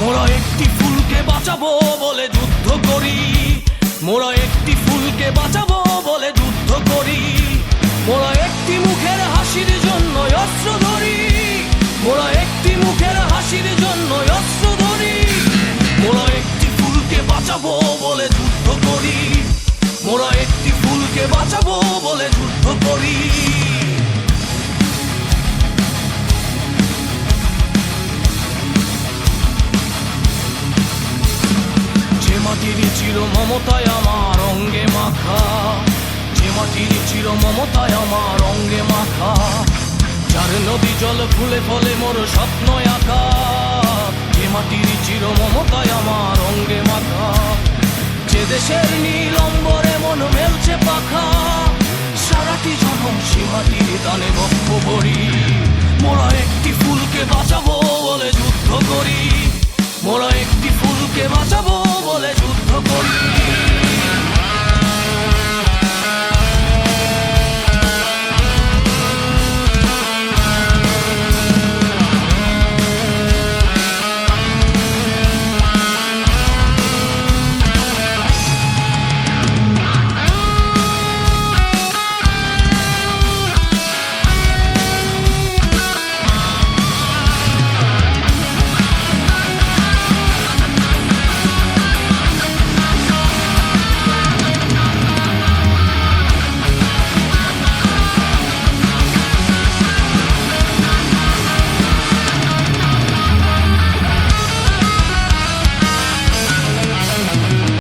মোরা একটি ফুলকে বাঁচাবো বলে যুদ্ধ করি, মোরা একটি ফুলকে বাঁচাবো বলে যুদ্ধ করি। মোরা একটি মুখের হাসির জন্য অস্ত্র ধরি, মোরা একটি মুখের হাসির জন্য অস্ত্র ধরি। মোরা একটি ফুলকে বাঁচাবো বলে যুদ্ধ করি, মোরা একটি ফুলকে বাঁচাবো বলে যুদ্ধ করি। যে মাটির চির মমতায় আমার অঙ্গে মাখা, যে মাটির চির মমতায় আমার অঙ্গে মাখা, যার নদী জল ফুলে ফলে মোর স্বপ্ন আঁকা। যে মাটির চির মমতায় আমার অঙ্গে মাখা, যে দেশের নীল অম্বরে মন মেলছে পাখা, সারাটি জনম সে মাটির দানে বক্ষ ভরি। মোরা একটি ফুলকে বাঁচাবো বলে যুদ্ধ করি,